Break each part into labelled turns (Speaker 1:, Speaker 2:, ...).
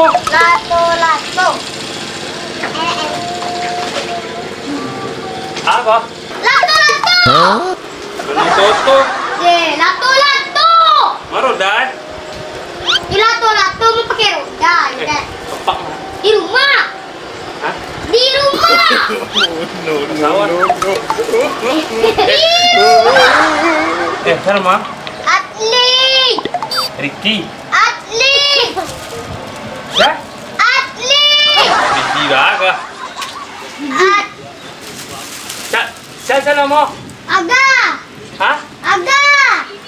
Speaker 1: lato.
Speaker 2: Lato.
Speaker 1: Apa?
Speaker 2: Lato.
Speaker 1: Belum toto.
Speaker 2: Lato.
Speaker 1: Maro dah.
Speaker 2: Lato mau pakai roda, ya.
Speaker 1: Kepak.
Speaker 2: Di rumah.
Speaker 1: Hah?
Speaker 2: Di rumah.
Speaker 1: Pesawat. Sana mah.
Speaker 2: Atlet.
Speaker 1: Ricky.
Speaker 2: Atlet.
Speaker 1: Dah?
Speaker 2: Atlet.
Speaker 1: Ricky raga. Sana mo.
Speaker 2: Aga.
Speaker 1: Hah?
Speaker 2: Aga.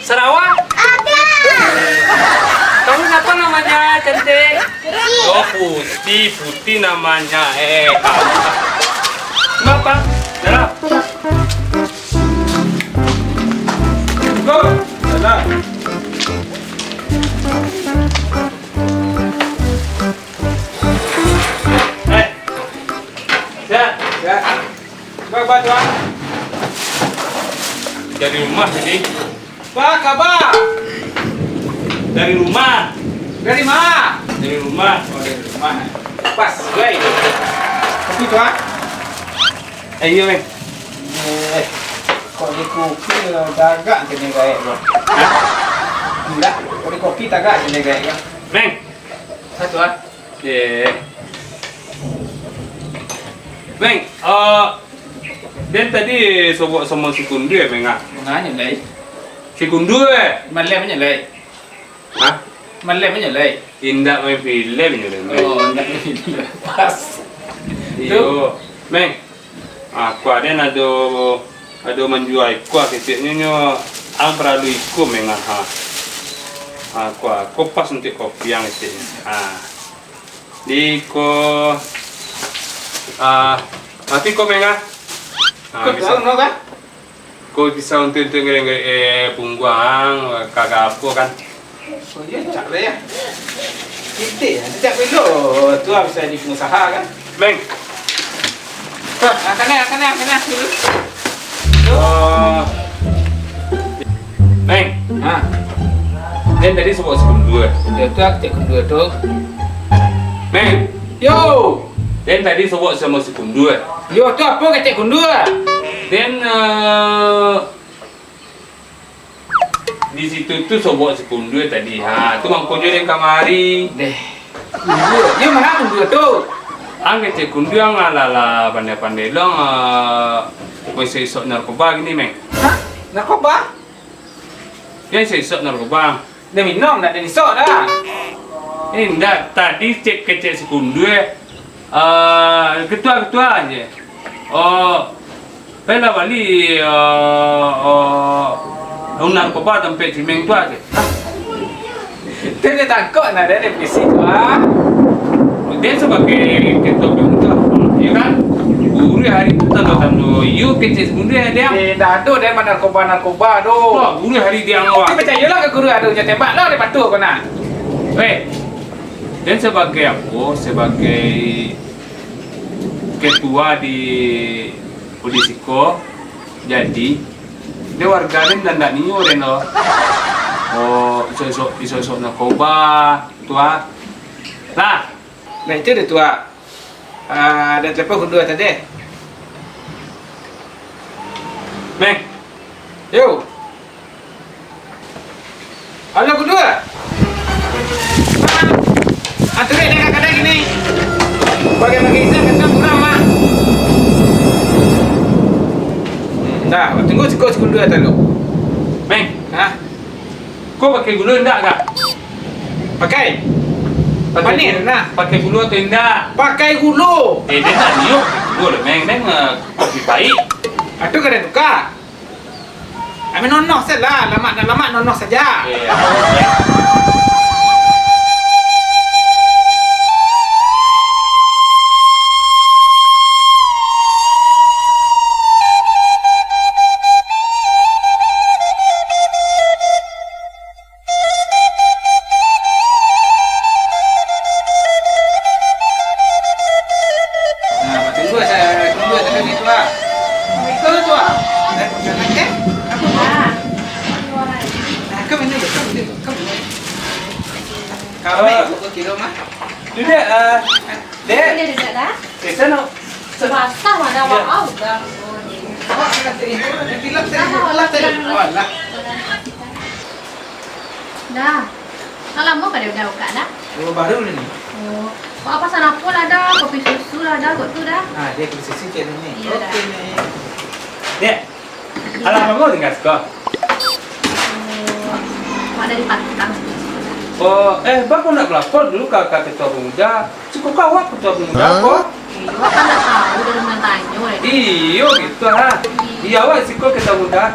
Speaker 1: Sarawak?
Speaker 2: Aga.
Speaker 1: Kamu siapa namanya, cantik?
Speaker 2: Si.
Speaker 1: Oh, putih namanya. Kamu. Kenapa? Jalan. Go. Jalan. Ya. Bawa tuan. Dari rumah jadi.
Speaker 3: Pak, kabar?
Speaker 1: Dari rumah.
Speaker 3: Dari mana?
Speaker 1: Dari rumah.
Speaker 3: Oh, dari rumah. Pas, baik. Kopi tuan?
Speaker 1: Iya, Meng.
Speaker 3: Kok di kopi dagak jenis gaya bro? Enggak, kok di kopi tagak jenis gaya kan?
Speaker 1: Meng.
Speaker 3: Satu ah.
Speaker 1: Meng, dan tadi sobok sama si Kundu ya, Meng?
Speaker 3: Nanya lagi.
Speaker 1: Si Kundu ya?
Speaker 3: Malam aja lagi.
Speaker 1: Hah?
Speaker 3: Malam aja lagi.
Speaker 1: Indah main film ini, Meng.
Speaker 3: Oh, enggak ini. Pas.
Speaker 1: Iyo, Meng. Aku ada ada menjual iku kecilnya nyo ampralu iku Meng ha. Aku pas untuk kopi yang itu. Di ko mati ko Meng
Speaker 3: Kau tahu no kan?
Speaker 1: Ko bisa untuk pungguang kagak apa kan.
Speaker 3: Oh iya, cak deh ya. Kita tidak perlu tu bisa di pengusaha kan?
Speaker 1: Meng.
Speaker 3: Kena dulu.
Speaker 1: Meng.
Speaker 3: Ah,
Speaker 1: Dan tadi sebut Kundu.
Speaker 3: dia tu aku cek kedua tu.
Speaker 1: Meng.
Speaker 3: Yo,
Speaker 1: Dan tadi sebut sama si Kundu.
Speaker 3: yo tu apa kecek kedua?
Speaker 1: Dan di situ tuh sobok si Kundu tadi. Tu mangkonya yang kamari.
Speaker 3: Deh. Dia mana kedua tu?
Speaker 1: Ang kecil Kundu yang ala pandai-pandai dong. Masih isok narkoba gini, Meng.
Speaker 3: Hah? Narkoba?
Speaker 1: Yang isok narkoba.
Speaker 3: Dia minum nak dia nisok dah.
Speaker 1: Enggak, tadi cek kecil si Kundu ketua aja. Pela bali narkoba tempat si Meng tu aja.
Speaker 3: Dia takut nak dia polisi tu ah.
Speaker 1: Dia sebagai ketua pemerintah, ya kan? Guru hari itu tanda you kecil guru dia.
Speaker 3: Dah tu dia mana narkoba tu.
Speaker 1: Oh, guru hari dia
Speaker 3: Dia
Speaker 1: ngawak.
Speaker 3: percayalah ke guru ada je tembak lah dia patuh kau nak.
Speaker 1: Dan sebagai apa? Sebagai ketua di Polisiko, jadi dia warga dan tidak niu reno. Oh, iso narkoba, tua. Nah,
Speaker 3: Nah itu dia tua. Dan telepon kedua tadi.
Speaker 1: Meng,
Speaker 3: Yo. Halo kedua. Aturin dengan kadang gini. Bagi izin kata kurang mak. Dah, tunggu cukup kedua tadi.
Speaker 1: Meng,
Speaker 3: Hah?
Speaker 1: kau pakai gula enggak kak?
Speaker 3: Pakai. Pani nak.
Speaker 1: Pakai gula atau enggak?
Speaker 3: Pakai gulu.
Speaker 1: Dia tak niu gula, Meng, kopi baik.
Speaker 3: Itu kena tukar. Kami nonok saja lah. Lama nonok saja. Kami ni kilo mah.
Speaker 1: Duduk, Dek.
Speaker 2: Boleh duduk dah.
Speaker 1: Sana.
Speaker 2: Basah mana wow dah. Dah. Kalau mau pada udah buka dah.
Speaker 3: Oh, baru ni.
Speaker 2: Oh. Kau apa sana pun ada, kopi susu dah, kau tu dah.
Speaker 3: Ah, dia kena sikit ni.
Speaker 2: Iya dah.
Speaker 3: Okey ni.
Speaker 1: Dek. Alam kamu tinggal sekolah.
Speaker 2: Mak dari Patang.
Speaker 1: Oh, bapak nak lapor dulu kakak ketua pemuda. Cukup kawat ketua pemuda kok.
Speaker 2: Iya, kan dah tahu dari mana tanya.
Speaker 1: Iyo gitu ha. Iya awak sikol ketua pemuda.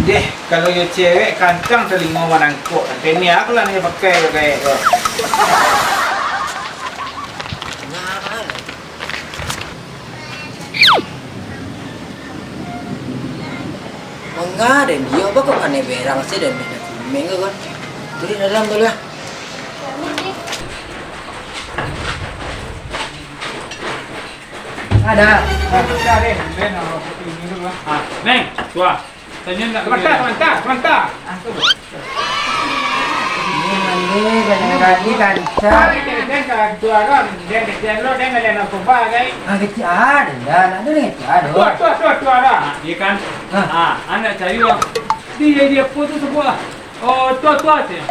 Speaker 3: Deh, kalau ya cewek kancang telinga manangkuk. Nanti ni aku lah ni pakai tu.
Speaker 4: Enggak, dan dia apa kok aneh berang sih dan beda minggu kan. Jadi dalam dulu ya. Ada.
Speaker 3: Dah deh, ben ini dulu lah.
Speaker 1: Neng, tua. Tanya nak
Speaker 3: Sebentar.
Speaker 4: Ini mandi banyak lagi kanca.
Speaker 3: Dia kan tua kan, dia kecil lo, dia ngeliat aku pakai.
Speaker 4: Ah kecil ada, ada nih ada.
Speaker 3: Tua dah.
Speaker 1: Iya kan?
Speaker 4: Ah.
Speaker 1: Anak cari orang. Dia foto sebuah. Oh, tua sih.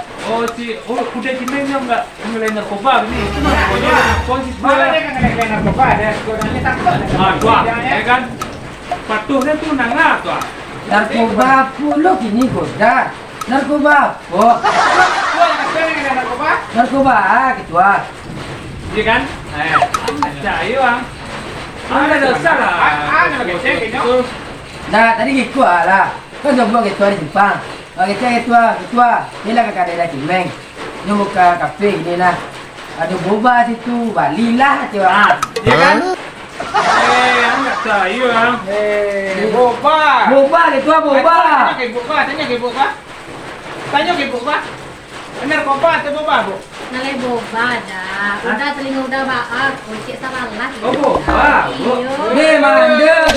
Speaker 1: Udah cimeng enggak ngelain narkoba ini. Itu mah pokoknya kondisi
Speaker 3: Malah dia kan ngeliat aku pakai, dia sekolahnya takut.
Speaker 1: tua, ya kan? Patuhnya tuh nangah tua.
Speaker 4: Narkoba pulau kini koda. Narkoba apa?
Speaker 3: Tua yang sekarang ngeliat aku pakai.
Speaker 4: Narkoba ketua.
Speaker 1: Iya kan? Anak cari orang. Ada dosa lah.
Speaker 3: Ada begitu, gitu.
Speaker 4: Nah tadi gitu lah. Kan coba ketua di Jepang. Ketua, ni lah kakak daerah Cimeng. Ni buka kafe ini lah. Ada boba situ, Bali lah coba.
Speaker 1: Iya kan? Anak cari orang.
Speaker 3: Boba.
Speaker 4: Boba ketua boba.
Speaker 3: Tanya ke boba. Benar boba atau boba, Bu?
Speaker 2: Nalai boba dah. Udah telinga udah baak. Kocik salah lah.
Speaker 1: Oh, boba, Bu.
Speaker 2: Iyo.
Speaker 4: Ni manda